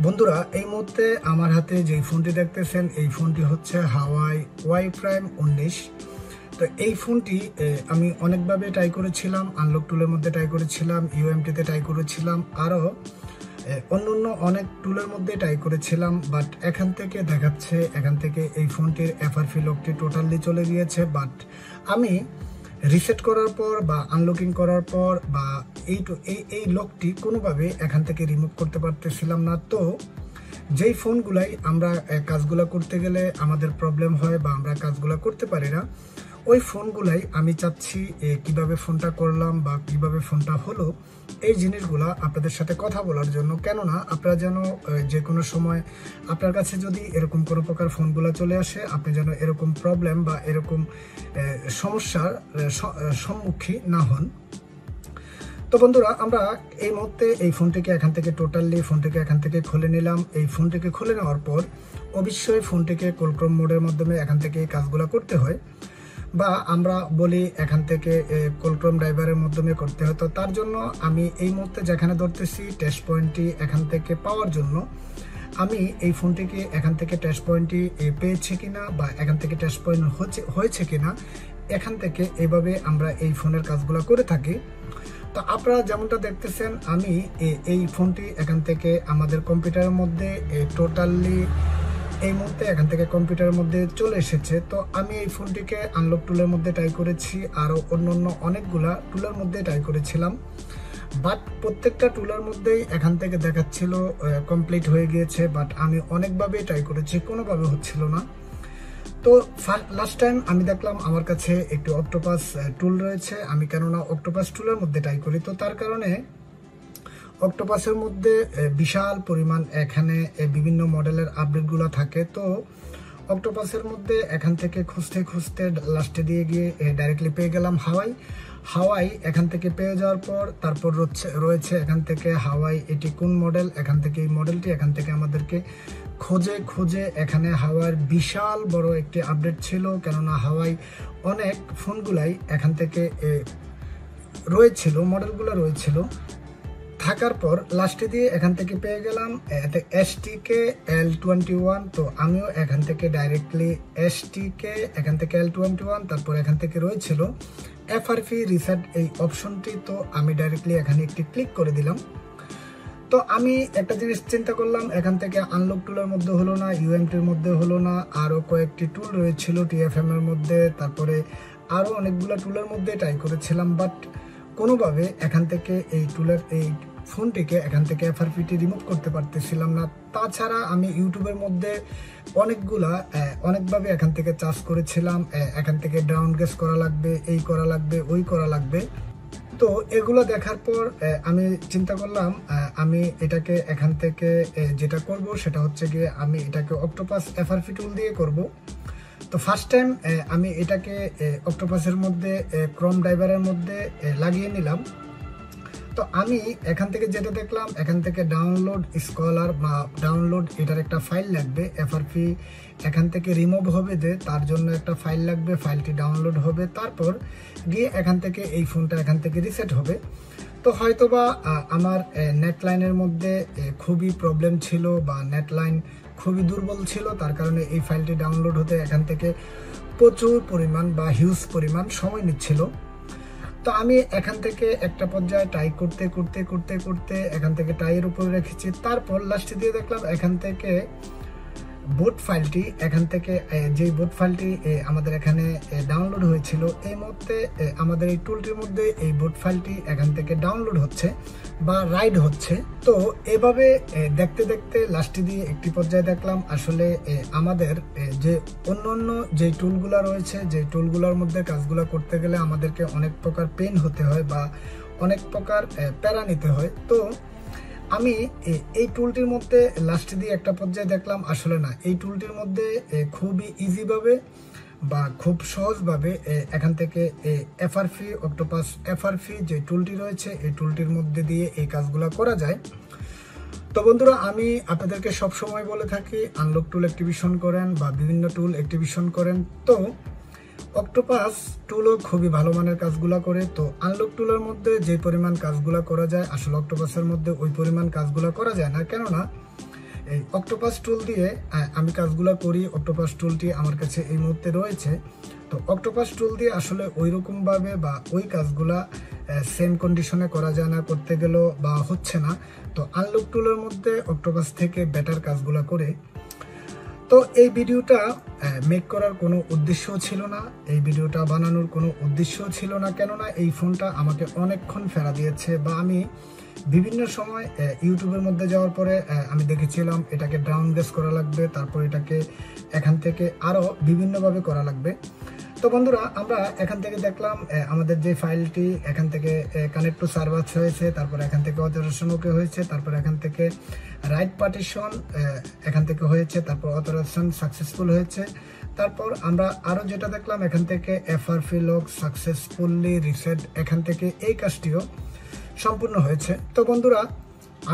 বন্ধুরা, এই মুহূর্তে আমার হাতে যে ফোনটি দেখতেছেন এই ফোনটি হচ্ছে হাওয়াই ওয়াই প্রাইম 19। তো এই ফোনটি আমি অনেকভাবে ট্রাই করেছিলাম, আনলক টুলের মধ্যে ট্রাই করেছিলাম, ইউএমটিতে ট্রাই করেছিলাম, আরও অন্য অনেক টুলের মধ্যে ট্রাই করেছিলাম। বাট এখান থেকে দেখাচ্ছে এখান থেকে এই ফোনটির এফআরপি লকটি টোটালি চলে গিয়েছে। বাট আমি রিসেট করার পর বা আনলকিং করার পর বা এই লকটি কোনোভাবে এখান থেকে রিমুভ করতে পারতেছিলাম না। তো যেই ফোনগুলাই আমরা কাজগুলো করতে গেলে আমাদের প্রবলেম হয় বা আমরা কাজগুলো করতে পারি না, ওই ফোনগুলাই আমি চাচ্ছি কিভাবে ফোনটা করলাম বা কিভাবে ফোনটা হলো এই জিনিসগুলা আপনাদের সাথে কথা বলার জন্য। কেননা আপনারা যেন যে কোনো সময় আপনার কাছে যদি এরকম কোনো প্রকার ফোনগুলো চলে আসে, আপনি যেন এরকম প্রবলেম বা এরকম সমস্যার সম্মুখীন না হন। তো বন্ধুরা, আমরা এই মুহূর্তে এই ফোনটিকে এখান থেকে খুলে নিলাম। এই ফোনটিকে খুলে নেওয়ার পর অবশ্যই ফোনটিকে কোলক্রোম মোডের মাধ্যমে এখান থেকে কাজগুলো করতে হয়, বা আমরা বলি এখান থেকে কোলক্রোম ড্রাইভারের মাধ্যমে করতে হয়। তো তার জন্য আমি এই মুহূর্তে যেখানে ধরতেছি টেস্ট পয়েন্টটি এখান থেকে পাওয়ার জন্য আমি এই ফোনটিকে এখান থেকে টেস্ট পয়েন্টটি পেয়েছি কিনা বা এখান থেকে টেস্ট পয়েন্ট হয়েছে কিনা, এখান থেকে এভাবে আমরা এই ফোনের কাজগুলো করে থাকি। তো আপনারা যেমনটা দেখতেছেন, আমি এই ফোনটি এখান থেকে আমাদের কম্পিউটারের মধ্যে টোটালি এই মুহূর্তে এখান থেকে কম্পিউটারের মধ্যে চলে এসেছে। তো আমি এই ফোনটিকে আনলক টুলের মধ্যে ট্রাই করেছি, আরও অন্য অনেকগুলা টুলের মধ্যে ট্রাই করেছিলাম। বাট প্রত্যেকটা টুলের মধ্যেই এখান থেকে দেখাচ্ছিল কমপ্লিট হয়ে গিয়েছে। বাট আমি অনেকভাবে ট্রাই করেছি, কোনোভাবে হচ্ছিল না। তো লাস্ট টাইম আমি দেখলাম আমার কাছে একটি অক্টোপাস টুল রয়েছে। আমি কেননা অক্টোপাস টুলের মধ্যে ট্রাই করি, তো তার কারণে অক্টোপাসের মধ্যে বিশাল পরিমাণ এখানে বিভিন্ন মডেলের আপডেটগুলো থাকে। তো অক্টোপাসের মধ্যে এখান থেকে খুঁজতে লাস্টে দিয়ে গিয়ে ডাইরেক্টলি পেয়ে গেলাম হাওয়াই। এখান থেকে পেয়ে যাওয়ার পর তারপর রয়েছে এখান থেকে হাওয়াই, এটি কোন মডেল, এখান থেকে এই মডেলটি এখান থেকে আমাদেরকে খুঁজে এখানে হাওয়াইয়ের বিশাল বড় একটি আপডেট ছিল। কেননা হাওয়াই অনেক ফোনগুলাই এখান থেকে রয়েছিল, মডেলগুলো রয়েছিল। থাকার পর লাস্টে দিয়ে এখান থেকে পেয়ে গেলাম STK L21। তো আমিও এখান থেকে ডাইরেক্টলি STK এখান থেকে L21, তারপর এখান থেকে রয়েছিল এফআরপি রিসেট এই অপশনটি। তো আমি ডাইরেক্টলি এখানে একটি ক্লিক করে দিলাম। তো আমি একটা জিনিস চিন্তা করলাম, এখান থেকে আনলক টুলের মধ্যে হলো না, ইউএমটির মধ্যে হলো না, আরও কয়েকটি টুল রয়েছিল TFM এর মধ্যে, তারপরে আরও অনেকগুলো টুলের মধ্যে ট্রাই করেছিলাম। বাট কোনোভাবে এখান থেকে এই টুলের এই ফোনটিকে এখান থেকে এফআরপিটি রিমুভ করতে পারতেছিলাম না। তাছাড়া আমি ইউটিউবের মধ্যে অনেকভাবে এখান থেকে চার্জ করেছিলাম, এখান থেকে ডাউন গেস করা লাগবে, এই করা লাগবে, ওই করা লাগবে। তো এগুলো দেখার পর আমি চিন্তা করলাম আমি এটাকে এখান থেকে যেটা করব সেটা হচ্ছে গিয়ে আমি এটাকে অক্টোপাস এফআরপি টুল দিয়ে করব। তো ফার্স্ট টাইম আমি এটাকে অক্টোপাসের মধ্যে ক্রোম ড্রাইভারের মধ্যে লাগিয়ে নিলাম। তো আমি এখান থেকে যেটা দেখলাম, এখান থেকে ডাউনলোড স্কলার বা ডাউনলোড এটার একটা ফাইল লাগবে। এফআরপি এখান থেকে রিমুভ হবে, তার জন্য একটা ফাইল লাগবে, ফাইলটি ডাউনলোড হবে, তারপর গিয়ে এখান থেকে এই ফোনটা এখান থেকে রিসেট হবে। তো হয়তোবা আমার নেট লাইনের মধ্যে খুবই প্রবলেম ছিল বা নেট লাইন খুবই দুর্বল ছিল, তার কারণে এই ফাইলটি ডাউনলোড হতে এখান থেকে প্রচুর পরিমাণ বা হিউজ পরিমাণ সময় নিচ্ছিল। তো আমি এখান থেকে একটা পর্যায়ে ট্রাই করতে এখান থেকে ট্রাইয়ের উপরে রেখেছি। তারপর লাস্টে দিয়ে দেখলাম এখান থেকে বোট ফাইলটি এখান থেকে যে বোট ফাইলটি আমাদের এখানে ডাউনলোড হয়েছিল, এই মুহূর্তে আমাদের এই টুলটির মধ্যে এই বোট ফাইলটি এখান থেকে ডাউনলোড হচ্ছে বা রাইড হচ্ছে। তো এভাবে দেখতে লাস্টে দিয়ে একটি পর্যায়ে দেখলাম আসলে আমাদের যে অন্য যে টুলগুলো রয়েছে, যে টুলগুলোর মধ্যে কাজগুলো করতে গেলে আমাদেরকে অনেক প্রকার পেন হতে হয় বা অনেক প্রকার প্যারা নিতে হয়। তো আমি এই টুলটির মধ্যে লাস্টে দিয়ে একটা পর্যায়ে দেখলাম আসলে না, এই টুলটির মধ্যে খুবই ইজিভাবে বা খুব সহজভাবে এখান থেকে এফআরপি অক্টোপাস এফআরপি যে টুলটি রয়েছে এই টুলটির মধ্যে দিয়ে এই কাজগুলো করা যায়। তো বন্ধুরা, আমি আপনাদেরকে সব সময় বলে থাকি আনলক টুল অ্যাক্টিভেশন করেন বা বিভিন্ন টুল অ্যাক্টিভেশন করেন। তো অক্টোপাস টুলও খুবই ভালো মানের কাজগুলো করে। তো আনলক টুলের মধ্যে যে পরিমাণ কাজগুলো করা যায় আসলে অক্টোপাসের মধ্যে ওই পরিমাণ কাজগুলো করা যায় না। কেননা এই অক্টোপাস টুল দিয়ে আমি কাজগুলো করি। অক্টোপাস টুলটি আমার কাছে এই মুহূর্তে রয়েছে। তো অক্টোপাস টুল দিয়ে আসলে ওই রকমভাবে বা ওই কাজগুলা সেম কন্ডিশনে করা যায় না, করতে গেলেও বা হচ্ছে না। তো আনলক টুলের মধ্যে অক্টোপাস থেকে বেটার কাজগুলো করে। তো এই ভিডিওটা মেক করার কোনো উদ্দেশ্যও ছিল না, এই ভিডিওটা বানানোর কোনো উদ্দেশ্যও ছিল না, কেননা এই ফোনটা আমাকে অনেকক্ষণ ফেরা দিয়েছে। বা আমি বিভিন্ন সময় ইউটিউবের মধ্যে যাওয়ার পরে আমি দেখেছিলাম এটাকে ডাউন গ্রেড করা লাগবে, তারপর এটাকে এখান থেকে আরও বিভিন্নভাবে করা লাগবে। তো বন্ধুরা, আমরা এখান থেকে দেখলাম আমাদের যে ফাইলটি এখান থেকে কানেক্ট টু সার্ভার হয়েছে, তারপর এখান থেকে অথরাইজেশন ওকে হয়েছে, তারপর এখান থেকে রাইট পার্টিশন এখান থেকে হয়েছে, তারপর অথরাইজেশন সাকসেসফুল হয়েছে। তারপর আমরা আরও যেটা দেখলাম এখান থেকে এফআরপি লগ সাকসেসফুলি রিসেট, এখান থেকে এই কাজটিও সম্পূর্ণ হয়েছে। তো বন্ধুরা,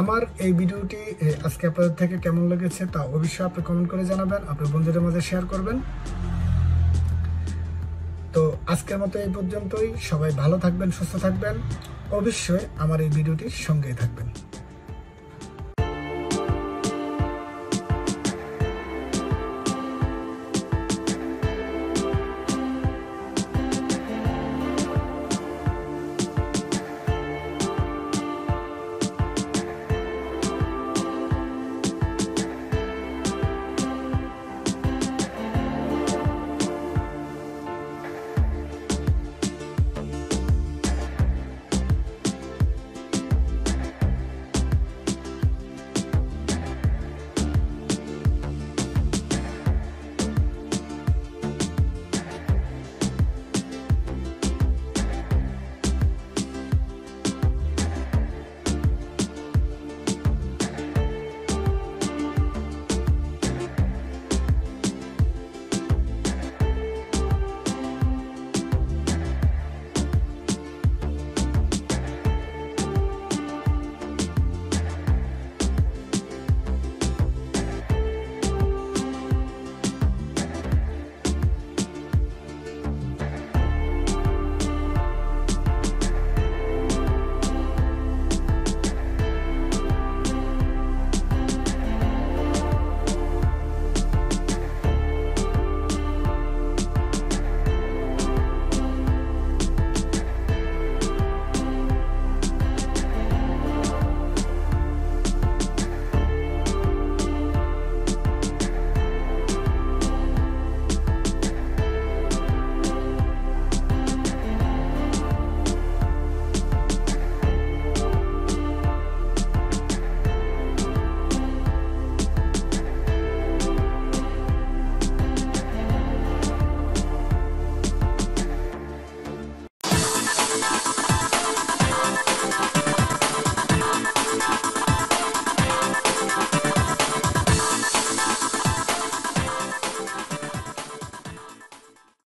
আমার এই ভিডিওটি আজকে আপনাদের থেকে কেমন লেগেছে তা অবশ্যই আপনি কমেন্ট করে জানাবেন, আপনার বন্ধুদের মাঝে শেয়ার করবেন। তো আজকের মতো এই পর্যন্তই। সবাই ভালো থাকবেন, সুস্থ থাকবেন, অবশ্যই আমার এই ভিডিওটির সঙ্গেই থাকবেন।